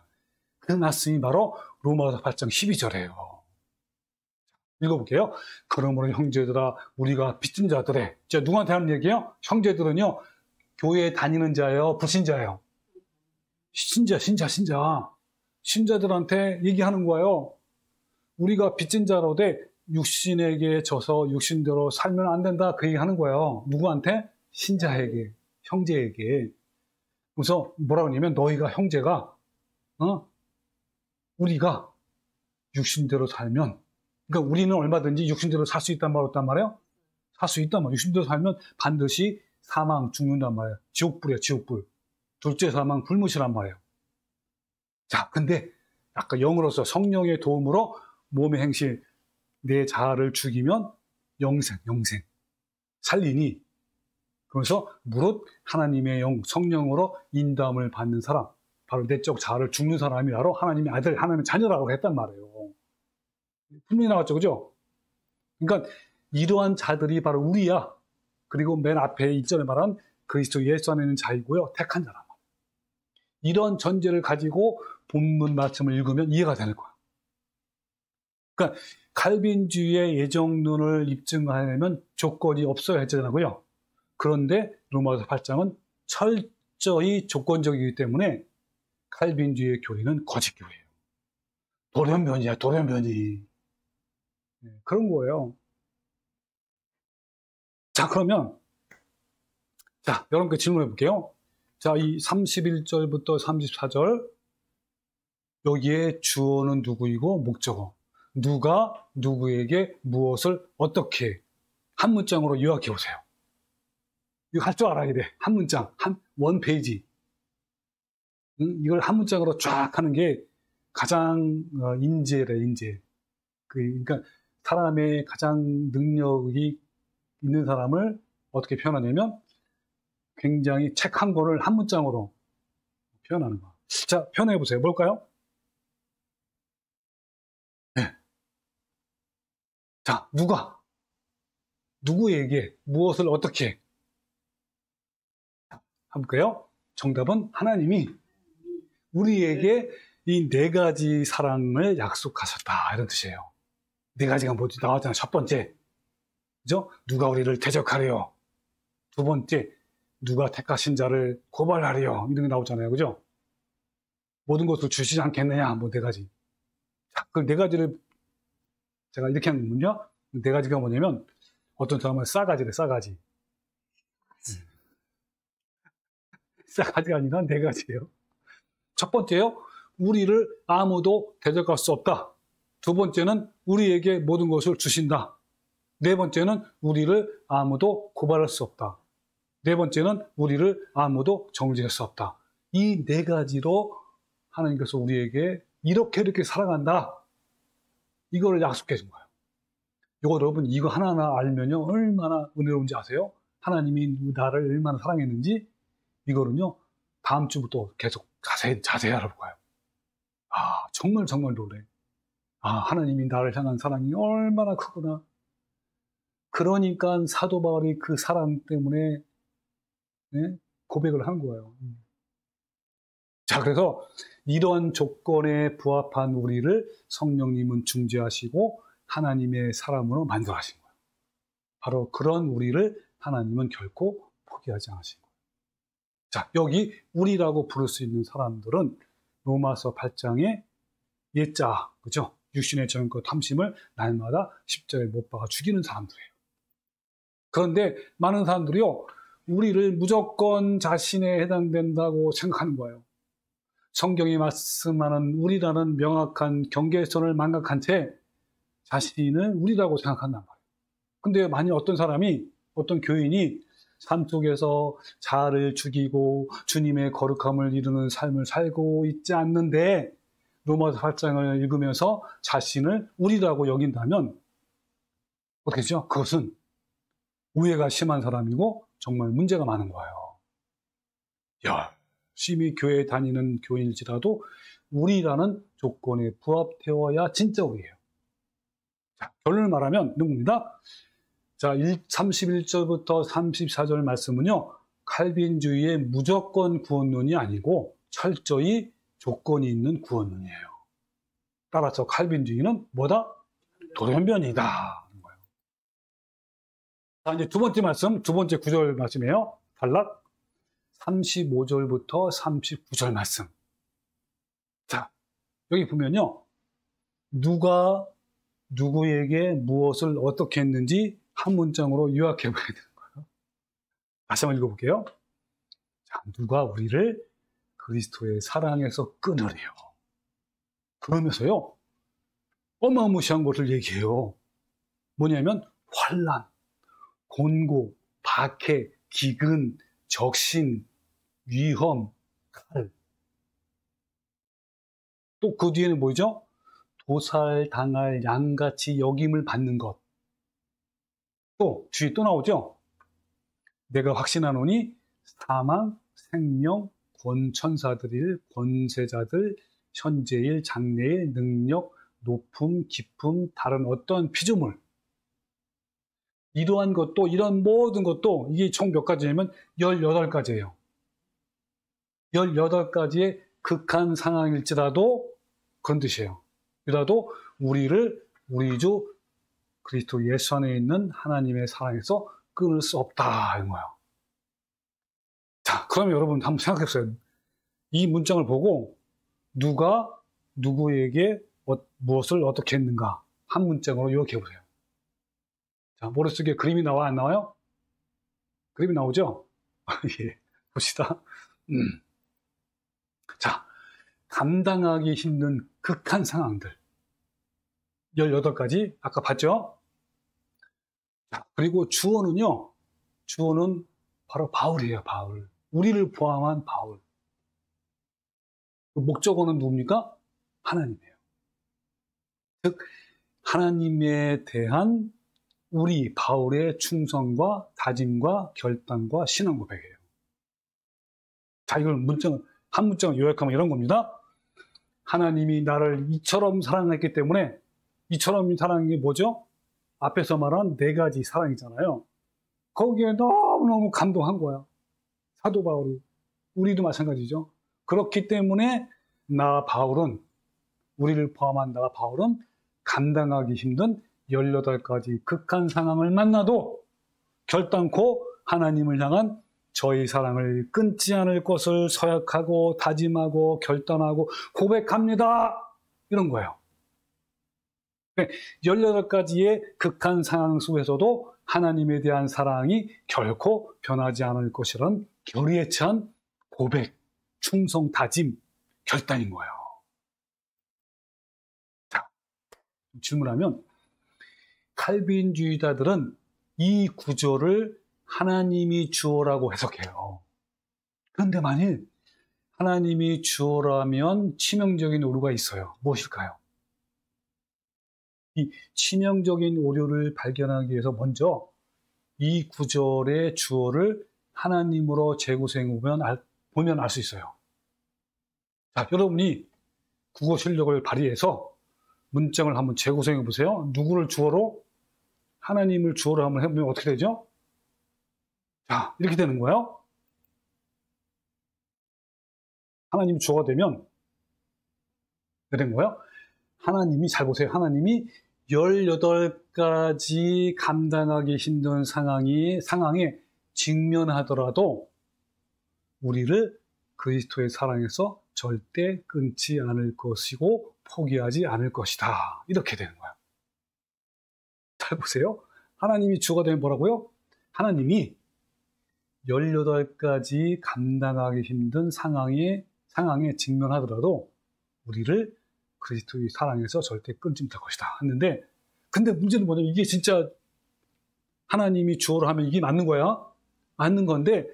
그 말씀이 바로 로마서 8장 12절이에요. 읽어볼게요. 그러므로 형제들아 우리가 빚진 자들의, 누구한테 하는 얘기예요? 형제들은요, 교회에 다니는 자예요, 불신자예요? 신자들한테 얘기하는 거예요. 우리가 빚진 자로되 육신에게 져서 육신대로 살면 안 된다, 그 얘기하는 거예요. 누구한테? 신자에게, 형제에게. 그래서 뭐라고 하냐면 너희가 형제가 우리가 육신대로 살면, 그러니까 우리는 얼마든지 육신대로 살 수 있단 말 없단 말이에요? 살 수 있단 말이에요. 육신대로 살면 반드시 사망, 죽는단 말이에요. 지옥불이에요, 지옥불. 둘째 사망, 불못이란 말이에요. 자, 근데 아까 영으로서 성령의 도움으로 몸의 행실, 내 자아를 죽이면 영생, 살리니. 그래서 무릇 하나님의 성령으로 인도함을 받는 사람, 바로 내적 자아를 죽는 사람이 바로 하나님의 아들, 하나님의 자녀라고 했단 말이에요. 분명히 나왔죠, 그죠? 그러니까 이러한 자들이 바로 우리야. 그리고 맨 앞에 이전에 말한 그리스도 예수 안에 있는 자이고요, 택한 자란 말이에요. 이런 전제를 가지고 본문 말씀을 읽으면 이해가 되는 거야. 그러니까 칼빈주의의 예정론을 입증하려면 조건이 없어야 했잖아요. 그런데 로마서 8장은 철저히 조건적이기 때문에 칼빈주의의 교리는 거짓 교리예요. 돌연변이야, 돌연변이. 그런 거예요. 자, 그러면 여러분께 질문해 볼게요. 자, 이 31절부터 34절, 여기에 주어는 누구이고 목적어, 누가 누구에게 무엇을 어떻게, 한 문장으로 요약해 보세요. 이거 할 줄 알아야 돼. 한 문장, 원 페이지. 이걸 한 문장으로 쫙 하는 게 가장 인재래, 인재. 그러니까 사람의 가장 능력이 있는 사람을 어떻게 표현하냐면 굉장히 책 한 권을 한 문장으로 표현하는 거. 자, 표현해 보세요. 뭘까요? 네. 자, 누구에게 무엇을 어떻게? 한번 볼까요? 정답은 하나님이 우리에게 이 네 가지 사랑을 약속하셨다, 이런 뜻이에요. 네 가지가 뭐지? 나왔잖아요. 첫 번째, 그죠? 누가 우리를 대적하래요. 두 번째, 누가 택하신 자를 고발하래요. 이런 게 나오잖아요. 그죠? 모든 것을 주시지 않겠느냐. 뭐 네 가지. 자, 그 네 가지를 제가 이렇게 한 거군요. 네 가지가 뭐냐면 어떤 사람은 싸가지래, 싸가지. 싸가지가 아니라 네 가지예요. 첫 번째요. 우리를 아무도 대적할 수 없다. 두 번째는 우리에게 모든 것을 주신다. 네 번째는 우리를 아무도 고발할 수 없다. 네 번째는 우리를 아무도 정죄할 수 없다. 이 네 가지로 하나님께서 우리에게 이렇게 사랑한다. 이거를 약속해 준 거예요. 이거 여러분 이거 하나하나 알면요 얼마나 은혜로운지 아세요? 하나님이 나를 얼마나 사랑했는지 이거는요 다음 주부터 계속 자세히 알아볼까요? 아 정말 놀래. 아 하나님이 나를 향한 사랑이 얼마나 크구나. 그러니까 사도 바울이 그 사랑 때문에 고백을 한 거예요. 자, 그래서 이런 조건에 부합한 우리를 성령님은 중재하시고 하나님의 사람으로 만들어하신 거예요. 바로 그런 우리를 하나님은 결코 포기하지 않으신 거예요. 자, 여기 우리라고 부를 수 있는 사람들은 로마서 8장의 옛자, 그죠? 육신의 정욕과 탐심을 날마다 십자가에 못 박아 죽이는 사람들이에요. 그런데 많은 사람들이요, 우리를 무조건 자신에 해당된다고 생각하는 거예요. 성경이 말씀하는 우리라는 명확한 경계선을 망각한 채 자신을 우리라고 생각한단 말이에요. 근데 만약 어떤 교인이 삶 속에서 자아를 죽이고 주님의 거룩함을 이루는 삶을 살고 있지 않는데 로마서 8장을 읽으면서 자신을 우리라고 여긴다면 어떻게 되죠? 그것은 오해가 심한 사람이고 정말 문제가 많은 거예요. 열심히 교회에 다니는 교인일지라도 우리라는 조건에 부합되어야 진짜 우리예요. 자, 결론을 말하면 누구입니다? 자, 31절부터 34절 말씀은요, 칼빈주의의 무조건 구원론이 아니고 철저히 조건이 있는 구원론이에요. 따라서 칼빈주의는 뭐다? 돌연변이다. 자, 이제 두 번째 구절 말씀이에요. 단락 35절부터 39절 말씀. 자, 여기 보면요. 누가 누구에게 무엇을 어떻게 했는지 한 문장으로 요약해 봐야 되는 거예요. 다시 한번 읽어볼게요. 자, 누가 우리를 그리스도의 사랑에서 끊으래요. 그러면서요. 어마무시한 것을 얘기해요. 뭐냐면 환난, 곤고, 박해, 기근, 적신, 위험, 칼. 또 그 뒤에는 뭐죠? 도살당할 양같이 여김을 받는 것. 또 뒤에 또 나오죠? 내가 확신하노니 사망, 생명, 권천사들일, 권세자들, 현재일, 장래일, 능력, 높음, 깊음, 다른 어떤 피조물. 이러한 것도, 이런 모든 것도, 이게 총 몇 가지냐면 18가지예요. 18가지의 극한 상황일지라도 그런 뜻이에요. 이라도 우리를 우리 주 그리스도 예수 안에 있는 하나님의 사랑에서 끊을 수 없다. 이런 거예요. 자, 그럼 여러분 한번 생각해 보세요. 이 문장을 보고 누가 누구에게 무엇을 어떻게 했는가 한 문장으로 요약해 보세요. 자, 머릿속에 그림이 나와 안 나와요? 그림이 나오죠? 예, 봅시다. 자, 감당하기 힘든 극한 상황들 18가지 아까 봤죠? 자, 그리고 주어는요. 주어는 바로 바울이에요. 바울. 우리를 포함한 바울. 목적어는 누굽니까? 하나님이에요. 즉 하나님에 대한 우리 바울의 충성과 다짐과 결단과 신앙 고백이에요. 자, 이걸 한 문장을 요약하면 이런 겁니다. 하나님이 나를 이처럼 사랑했기 때문에, 이처럼 사랑한 게 뭐죠? 앞에서 말한 4가지 사랑이잖아요. 거기에 너무너무 감동한 거야. 사도 바울이. 우리도 마찬가지죠. 그렇기 때문에 우리를 포함한 나 바울은 감당하기 힘든 18가지 극한 상황을 만나도 결단코 하나님을 향한 저희 사랑을 끊지 않을 것을 서약하고 다짐하고 결단하고 고백합니다. 이런 거예요. 18가지의 극한 상황 속에서도 하나님에 대한 사랑이 결코 변하지 않을 것이라는 결의에 찬 고백, 충성, 다짐, 결단인 거예요. 자, 질문하면 칼빈주의자들은 이 구절을 하나님이 주어라고 해석해요. 그런데 만일 하나님이 주어라면 치명적인 오류가 있어요. 무엇일까요? 이 치명적인 오류를 발견하기 위해서 먼저 이 구절의 주어를 하나님으로 재구성해 보면 알 수 있어요. 자, 여러분이 국어 실력을 발휘해서 문장을 한번 재구성해 보세요. 누구를 주어로? 하나님을 주어로 한번 해보면 어떻게 되죠? 자, 이렇게 되는 거예요. 하나님이 주어가 되면 이렇게 된 거예요. 하나님이, 잘 보세요. 하나님이 18가지 감당하기 힘든 상황에 직면하더라도 우리를 그리스도의 사랑에서 절대 끊지 않을 것이고 포기하지 않을 것이다. 이렇게 되는 거예요. 잘 보세요. 하나님이 주어가 되면 뭐라고요? 하나님이 18가지 감당하기 힘든 상황에 직면하더라도 우리를 그리스도의 사랑에서 절대 끊지 못할 것이다 했는데, 근데 문제는 뭐냐면 이게 진짜 하나님이 주어로 하면 이게 맞는 거야? 맞는 건데,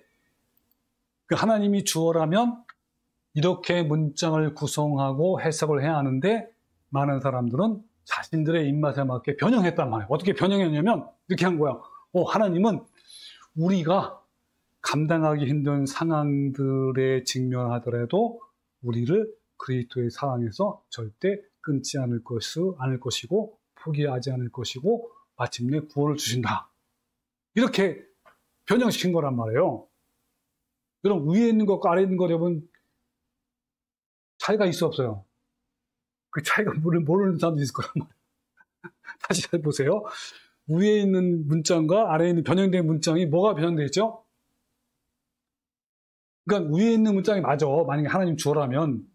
그 하나님이 주어라면 이렇게 문장을 구성하고 해석을 해야 하는데 많은 사람들은 자신들의 입맛에 맞게 변형했단 말이에요. 어떻게 변형했냐면 이렇게 한 거야. 하나님은 우리가 감당하기 힘든 상황들에 직면하더라도 우리를 그리스도의 사랑에서 절대 끊지 않을 것이고 포기하지 않을 것이고 마침내 구원을 주신다. 이렇게 변형시킨 거란 말이에요. 여러분, 위에 있는 것과 아래에 있는 것 여러분 차이가 있어 없어요? 그 차이가 모르는 사람도 있을 거란 말이에요. 다시 잘 보세요. 위에 있는 문장과 아래에 있는 변형된 문장이 뭐가 변형되어 있죠? 그러니까 위에 있는 문장이 맞아. 만약에 하나님 주어라면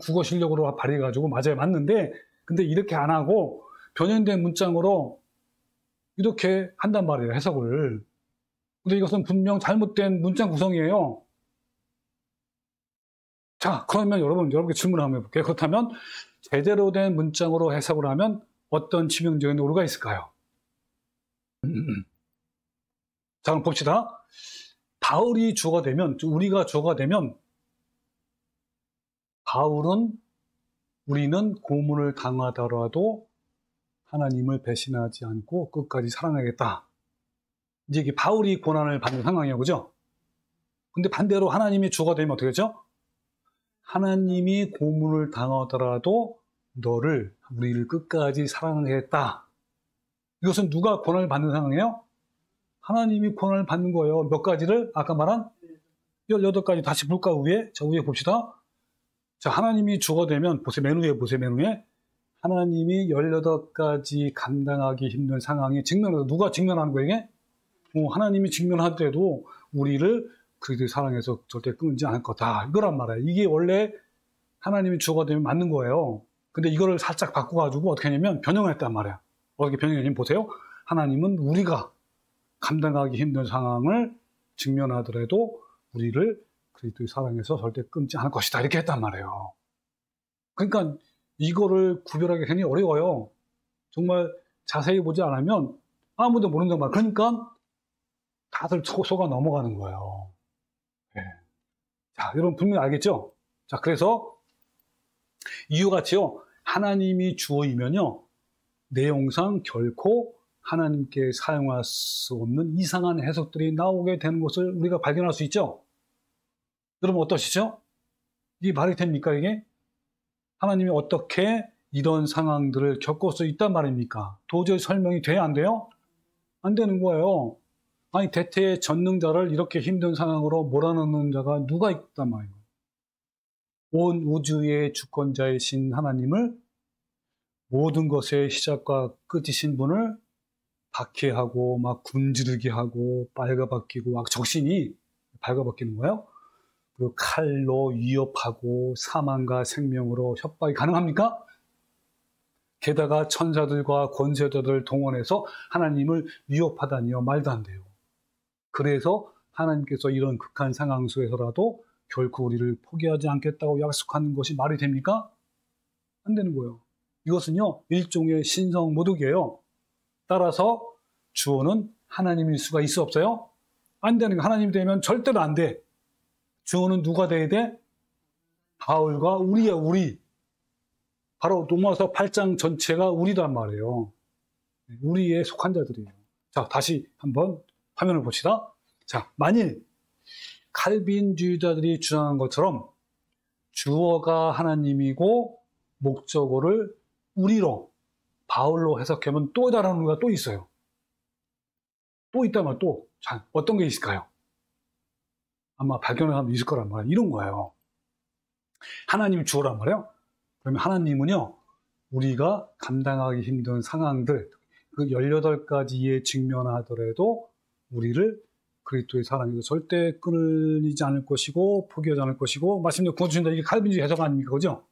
국어 실력으로 발휘해가지고 맞아요. 맞는데 근데 이렇게 안 하고 변형된 문장으로 이렇게 한단 말이에요. 해석을. 근데 이것은 분명 잘못된 문장 구성이에요. 자, 그러면 여러분께 질문을 한번 해볼게요. 그렇다면 제대로 된 문장으로 해석을 하면 어떤 치명적인 오류가 있을까요? 자, 그럼 봅시다. 바울이 주어가 되면, 우리가 주어가 되면 우리는 고문을 당하더라도 하나님을 배신하지 않고 끝까지 사랑하겠다. 이제 이게 바울이 고난을 받는 상황이에요. 그죠? 근데 반대로 하나님이 주어가 되면 어떻게 되죠? 하나님이 고문을 당하더라도 우리를 끝까지 사랑하겠다. 이것은 누가 고난을 받는 상황이에요? 하나님이 고난을 받는 거예요. 몇 가지를? 아까 말한 18가지 다시 볼까, 위에? 자, 위에 봅시다. 자, 하나님이 주어가 되면, 보세요. 맨 위에 보세요. 맨 위에. 하나님이 18가지 감당하기 힘든 상황에 직면해서 누가 직면하는 거예요, 이게? 하나님이 직면하더라도 우리를 그리스도의 사랑에서 절대 끊지 않을 거다. 이거란 말이에요. 이게 원래 하나님이 주어가 되면 맞는 거예요. 근데 이거를 살짝 바꿔가지고 어떻게 하냐면 변형을 했단 말이에요. 어떻게 변형했냐면 보세요. 하나님은 우리가 감당하기 힘든 상황을 직면하더라도 우리를 그리스도의 사랑에서 절대 끊지 않을 것이다. 이렇게 했단 말이에요. 그러니까 이거를 구별하기 굉장히 어려워요. 정말 자세히 보지 않으면 아무도 모른단 말이에요. 그러니까 다들 속아 넘어가는 거예요. 네. 자, 여러분 분명히 알겠죠? 자, 그래서 이와 같이요. 하나님이 주어이면요. 내용상 결코 하나님께 사용할 수 없는 이상한 해석들이 나오게 되는 것을 우리가 발견할 수 있죠. 여러분 어떠시죠? 이게 말이 됩니까 이게? 하나님이 어떻게 이런 상황들을 겪을 수 있단 말입니까? 도저히 설명이 돼야 안 돼요? 안 되는 거예요. 아니 대퇴의 전능자를 이렇게 힘든 상황으로 몰아넣는 자가 누가 있단 말이에요. 온 우주의 주권자이신 하나님을 모든 것의 시작과 끝이신 분을 박해하고 막 굶주리게 하고 빨가벗기고 막 적신이 빨가벗기는 거예요. 그리고 칼로 위협하고 사망과 생명으로 협박이 가능합니까? 게다가 천사들과 권세자들을 동원해서 하나님을 위협하다니요. 말도 안 돼요. 그래서 하나님께서 이런 극한 상황 속에서라도 결코 우리를 포기하지 않겠다고 약속하는 것이 말이 됩니까? 안 되는 거예요. 이것은요. 일종의 신성 모독이에요. 따라서 주어는 하나님일 수가 있어 없어요? 안 되는 거. 하나님이 되면 절대로 안 돼. 주어는 누가 돼야 돼? 바울과 우리야 우리. 바로 로마서 8장 전체가 우리란 말이에요. 우리에 속한 자들이에요. 자, 다시 한번 화면을 봅시다. 자, 만일 칼빈주의자들이 주장한 것처럼 주어가 하나님이고 목적어를 우리로 바울로 해석하면 또 다른 의미가 또 있어요. 또 있다면 또 자, 어떤 게 있을까요? 아마 발견을 하면 있을 거란 말이에요. 이런 거예요. 하나님이 주어란 말이에요. 그러면 하나님은요, 우리가 감당하기 힘든 상황들, 그 18가지에 직면하더라도 우리를 그리스도의 사랑에서 절대 끊이지 않을 것이고 포기하지 않을 것이고 말씀대로 구원주신다. 이게 칼빈주의 해석 아닙니까? 그죠?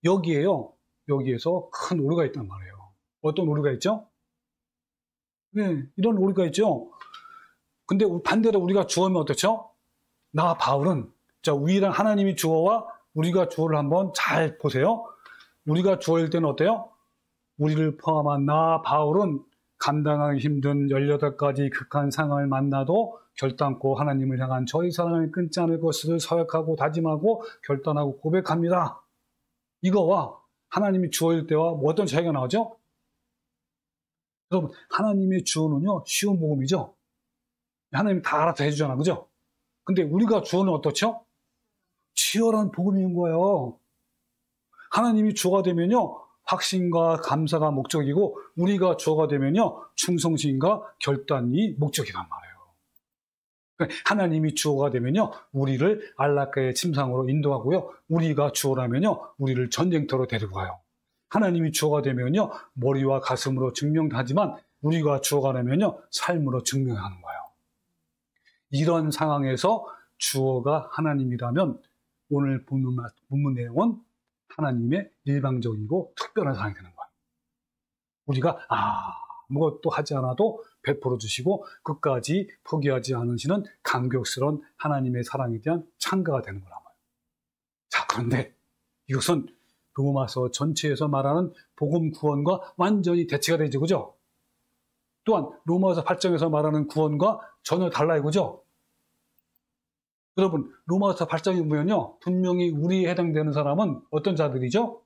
여기에서 큰 오류가 있단 말이에요. 어떤 오류가 있죠? 네, 이런 오류가 있죠. 근데 반대로 우리가 주어면 어떻죠? 나 바울은 자 우리랑 하나님이 주어와 우리가 주어를 한번 잘 보세요. 우리가 주어일 때는 어때요? 우리를 포함한 나 바울은 감당하기 힘든 18가지 극한 상황을 만나도 결단코 하나님을 향한 저희 사랑을 끊지 않을 것을 서약하고 다짐하고 결단하고 고백합니다. 이거와 하나님이 주어일 때와 뭐 어떤 차이가 나오죠? 여러분 하나님의 주어는요 쉬운 복음이죠. 하나님이 다 알아서 해주잖아. 그죠? 근데 우리가 주어는 어떻죠? 치열한 복음인 거예요. 하나님이 주어가 되면요 확신과 감사가 목적이고 우리가 주어가 되면요 충성심과 결단이 목적이란 말이에요. 하나님이 주어가 되면요 우리를 안락가의 침상으로 인도하고요 우리가 주어라면요 우리를 전쟁터로 데리고 가요. 하나님이 주어가 되면요 머리와 가슴으로 증명하지만 우리가 주어가 되면요 삶으로 증명하는 거예요. 이런 상황에서 주어가 하나님이라면 오늘 본문 내용은 하나님의 일방적이고 특별한 사랑이 되는 거예요. 우리가 아무것도 하지 않아도 베풀어 주시고 끝까지 포기하지 않으시는 감격스러운 하나님의 사랑에 대한 찬가가 되는 거란 말이에요. 자, 그런데 이것은 로마서 전체에서 말하는 복음 구원과 완전히 대치가 되죠. 그죠? 또한 로마서 8장에서 말하는 구원과 전혀 달라요. 그죠? 여러분 로마서 8장에 보면요 분명히 우리에 해당되는 사람은 어떤 자들이죠?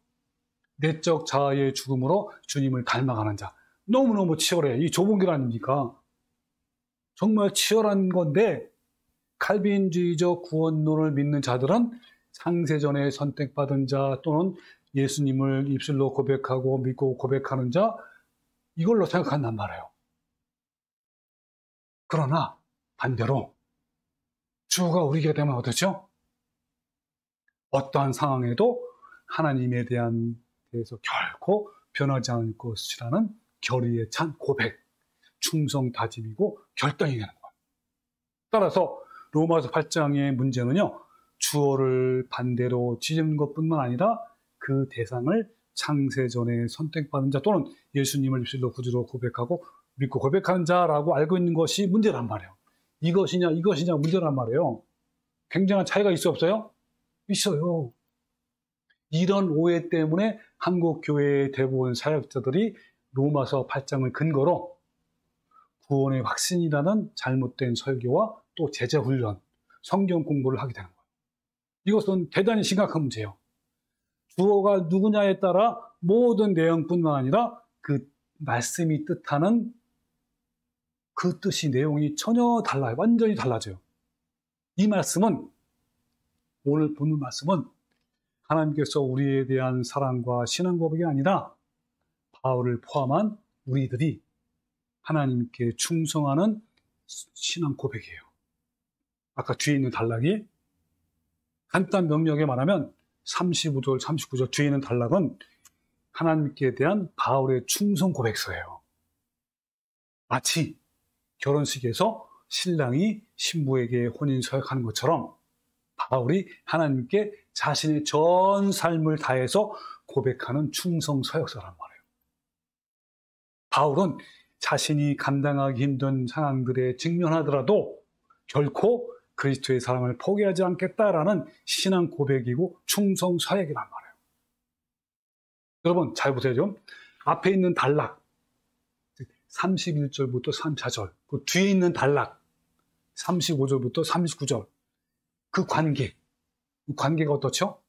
내적 자아의 죽음으로 주님을 닮아가는 자. 너무너무 치열해. 이 좁은 길 아닙니까? 정말 치열한 건데 칼빈주의적 구원론을 믿는 자들은 창세전에 선택받은 자 또는 예수님을 입술로 고백하고 믿고 고백하는 자 이걸로 생각한단 말이에요. 그러나 반대로 주어가 우리에게 되면 어떻죠? 어떠한 상황에도 하나님에 대해서 결코 변하지 않을 것이라는 결의에 찬 고백, 충성 다짐이고 결단이 되는 거예요. 따라서 로마서 8장의 문제는요. 주어를 반대로 지은 것뿐만 아니라 그 대상을 창세전에 선택받은 자 또는 예수님을 입술로 구주로 고백하고 믿고 고백하는 자라고 알고 있는 것이 문제란 말이에요. 이것이냐 문제란 말이에요. 굉장한 차이가 있어 없어요? 있어요. 이런 오해 때문에 한국 교회의 대부분 사역자들이 로마서 8장을 근거로 구원의 확신이라는 잘못된 설교와 또 제자 훈련, 성경 공부를 하게 되는 거예요. 이것은 대단히 심각한 문제예요. 주어가 누구냐에 따라 모든 내용뿐만 아니라 그 말씀이 뜻하는 그 뜻이 내용이 전혀 달라요. 완전히 달라져요. 이 말씀은, 오늘 보는 말씀은 하나님께서 우리에 대한 사랑과 신앙 고백이 아니라 바울을 포함한 우리들이 하나님께 충성하는 신앙 고백이에요. 아까 뒤에 있는 단락이 간단 명료하게 말하면 35절, 39절 뒤에 있는 단락은 하나님께 대한 바울의 충성 고백서예요. 마치 결혼식에서 신랑이 신부에게 혼인 서약하는 것처럼 바울이 하나님께 자신의 전 삶을 다해서 고백하는 충성 서약서란 말이에요. 바울은 자신이 감당하기 힘든 상황들에 직면하더라도 결코 그리스도의 사랑을 포기하지 않겠다라는 신앙 고백이고 충성 서약이란 말이에요. 여러분 잘 보세요. 좀 앞에 있는 단락 31절부터 34절, 그 뒤에 있는 단락 35절부터 39절, 그 관계가 어떻죠?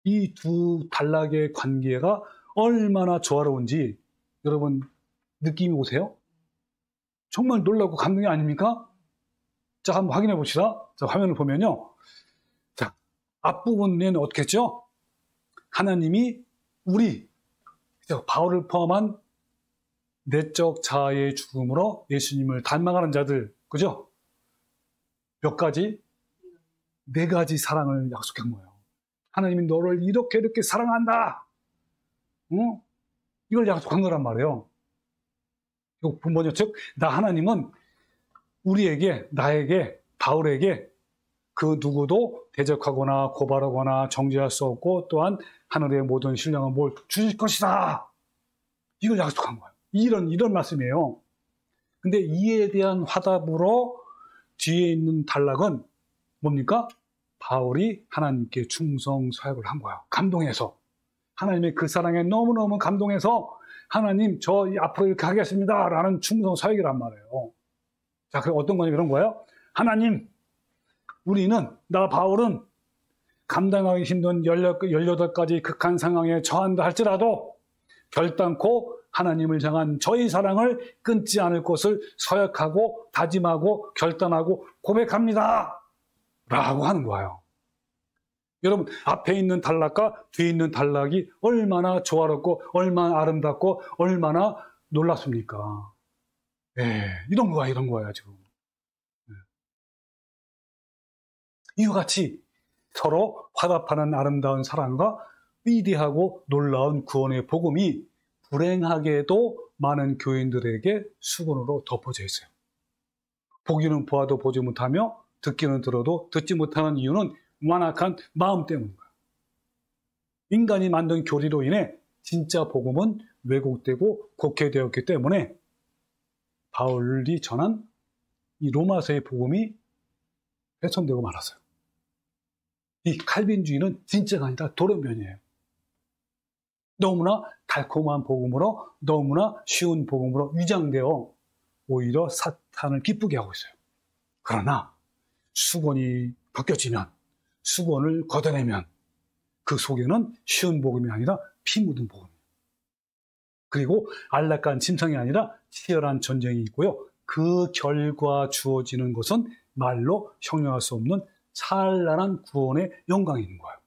이 두 단락의 관계가 얼마나 조화로운지 여러분 느낌이 오세요? 정말 놀랍고 감동이 아닙니까? 자, 한번 확인해 봅시다. 자, 화면을 보면요. 자, 앞부분에는 어떻게 했죠? 하나님이 우리, 바울을 포함한 내적 자아의 죽음으로 예수님을 닮아가는 자들, 그죠? 몇 가지? 4가지 사랑을 약속한 거예요. 하나님이 너를 이렇게 사랑한다. 응? 이걸 약속한 거란 말이에요. 이거 본번역 즉, 하나님은 우리에게, 나에게, 바울에게 그 누구도 대적하거나 고발하거나 정죄할 수 없고 또한 하늘의 모든 신령한 뭘 주실 것이다. 이걸 약속한 거예요. 이런 말씀이에요. 근데 이에 대한 화답으로 뒤에 있는 단락은 뭡니까? 바울이 하나님께 충성 서약을 한 거예요. 감동해서. 하나님의 그 사랑에 너무너무 감동해서 하나님 저 앞으로 이렇게 하겠습니다 라는 충성 서약이란 말이에요. 자, 그럼 어떤 거냐 이런 거예요. 하나님, 우리는, 나 바울은 감당하기 힘든 18가지 극한 상황에 처한다 할지라도 결단코 하나님을 향한 저희 사랑을 끊지 않을 것을 서약하고 다짐하고 결단하고 고백합니다 라고 하는 거예요. 여러분 앞에 있는 단락과 뒤에 있는 단락이 얼마나 조화롭고 얼마나 아름답고 얼마나 놀랍습니까? 네, 이런 거예요 지금. 네. 이와 같이 서로 화답하는 아름다운 사랑과 위대하고 놀라운 구원의 복음이 불행하게도 많은 교인들에게 수건으로 덮어져 있어요. 보기는 보아도 보지 못하며 듣기는 들어도 듣지 못하는 이유는 완악한 마음 때문인 거예요. 인간이 만든 교리로 인해 진짜 복음은 왜곡되고 곡해되었기 때문에 바울이 전한 이 로마서의 복음이 훼손되고 말았어요. 이 칼빈주의는 진짜가 아니라 돌연변이에요. 너무나 달콤한 복음으로, 너무나 쉬운 복음으로 위장되어 오히려 사탄을 기쁘게 하고 있어요. 그러나 수건이 벗겨지면, 수건을 걷어내면 그 속에는 쉬운 복음이 아니라 피 묻은 복음이에요. 그리고 안락한 침상이 아니라 치열한 전쟁이 있고요. 그 결과 주어지는 것은 말로 형용할 수 없는 찬란한 구원의 영광이 있는 거예요.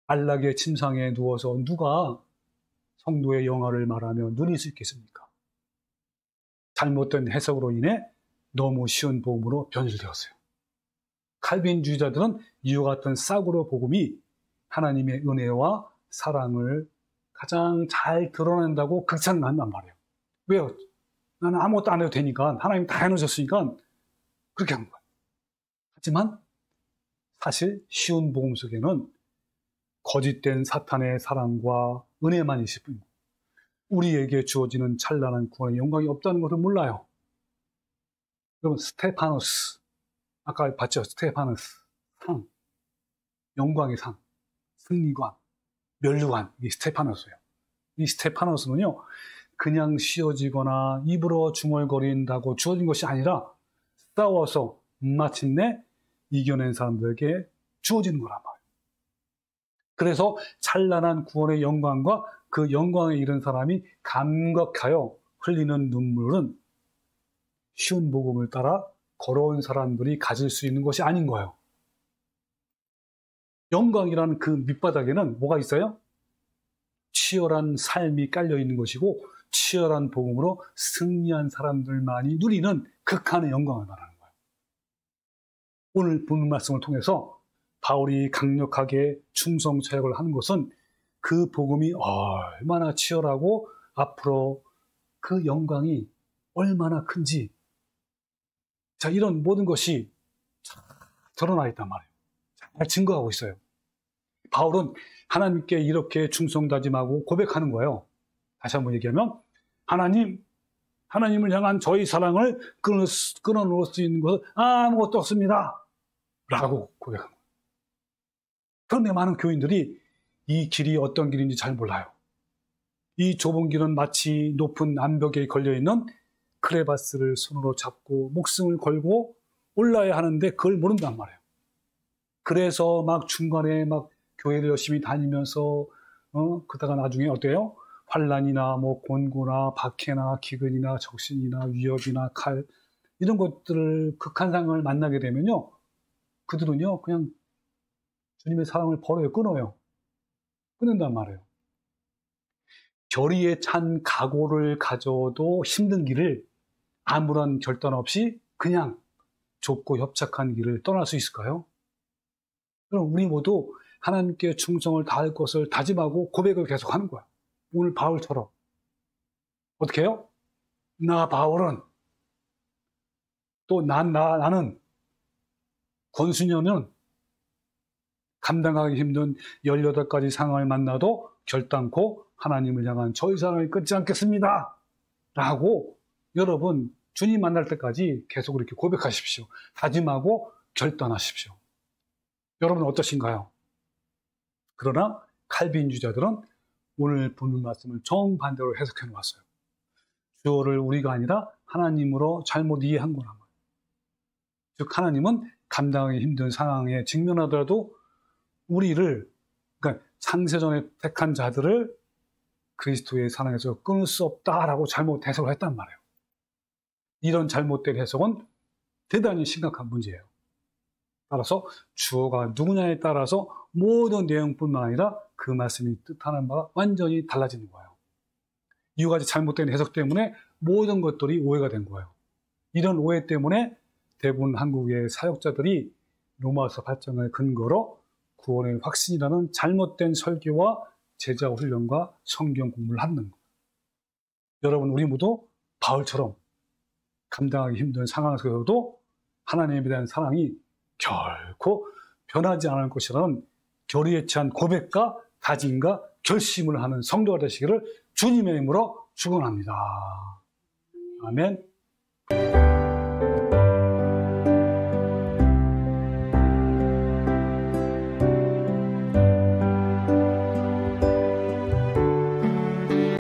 안락의 침상에 누워서 누가 성도의 영화를 말하며 누릴 수 있겠습니까? 잘못된 해석으로 인해 너무 쉬운 복음으로 변질되었어요. 칼빈주의자들은 이와 같은 싸구려 복음이 하나님의 은혜와 사랑을 가장 잘 드러낸다고 극찬을 한단 말이에요. 왜요? 나는 아무것도 안 해도 되니까, 하나님 다 해놓으셨으니까 그렇게 하는 거예요. 하지만 사실 쉬운 복음 속에는 거짓된 사탄의 사랑과 은혜만 있을 뿐입니다. 우리에게 주어지는 찬란한 구원의 영광이 없다는 것을 몰라요. 여러분, 스테파노스, 아까 봤죠? 스테파노스 상, 영광의 상, 승리관, 면류관, 이 스테파노스예요. 이 스테파노스는요, 그냥 씌워지거나 입으로 중얼거린다고 주어진 것이 아니라 싸워서 마침내 이겨낸 사람들에게 주어지는 거란 말이에요. 그래서 찬란한 구원의 영광과 그 영광에 이른 사람이 감격하여 흘리는 눈물은 쉬운 복음을 따라 걸어온 사람들이 가질 수 있는 것이 아닌 거예요. 영광이라는 그 밑바닥에는 뭐가 있어요? 치열한 삶이 깔려 있는 것이고 치열한 복음으로 승리한 사람들만이 누리는 극한의 영광을 말하는 거예요. 오늘 본 말씀을 통해서 바울이 강력하게 충성 사역을 하는 것은 그 복음이 얼마나 치열하고 앞으로 그 영광이 얼마나 큰지, 자, 이런 모든 것이 드러나 있단 말이에요. 잘 증거하고 있어요. 바울은 하나님께 이렇게 충성 다짐하고 고백하는 거예요. 다시 한번 얘기하면 하나님을 향한 저희 사랑을 끊어놓을 수 있는 것은 아무것도 없습니다 라고 고백한 거예요. 그런데 많은 교인들이 이 길이 어떤 길인지 잘 몰라요. 이 좁은 길은 마치 높은 암벽에 걸려있는 크레바스를 손으로 잡고 목숨을 걸고 올라야 하는데 그걸 모른단 말이에요. 그래서 막 중간에 막 교회를 열심히 다니면서 그러다가 나중에 어때요? 환난이나 뭐 곤고나 박해나 기근이나 적신이나 위협이나 칼 이런 것들을 극한 상황을 만나게 되면요, 그들은요 그냥 주님의 사랑을 버려요. 끊는단 말이에요. 결의에 찬 각오를 가져도 힘든 길을 아무런 결단 없이 그냥 좁고 협착한 길을 떠날 수 있을까요? 그럼 우리 모두 하나님께 충성을 다할 것을 다짐하고 고백을 계속하는 거야. 오늘 바울처럼. 어떻게 해요? 나 바울은, 또 나는, 권순현은 감당하기 힘든 18가지 상황을 만나도 결단코 하나님을 향한 저희 사랑을 끊지 않겠습니다 라고 여러분 주님 만날 때까지 계속 이렇게 고백하십시오. 다짐하고 결단하십시오. 여러분 어떠신가요? 그러나 칼빈주자들은 오늘 보는 말씀을 정반대로 해석해 놓았어요. 주어를 우리가 아니라 하나님으로 잘못 이해한 거란 말이에요. 즉 하나님은 감당하기 힘든 상황에 직면하더라도 우리를, 그러니까 창세전에 택한 자들을 그리스도의 사랑에서 끊을 수 없다라고 잘못 해석을 했단 말이에요. 이런 잘못된 해석은 대단히 심각한 문제예요. 따라서 주어가 누구냐에 따라서 모든 내용뿐만 아니라 그 말씀이 뜻하는 바가 완전히 달라지는 거예요. 이 가지 잘못된 해석 때문에 모든 것들이 오해가 된 거예요. 이런 오해 때문에 대부분 한국의 사역자들이 로마서 8장을 근거로 구원의 확신이라는 잘못된 설교와 제자 훈련과 성경 공부를 하는 거예요. 여러분 우리 모두 바울처럼 감당하기 힘든 상황 속에서도 하나님에 대한 사랑이 결코 변하지 않을 것이라는 결의에 찬 고백과 다짐과 결심을 하는 성도가 되시기를 주님의 이름으로 축원합니다. 아멘.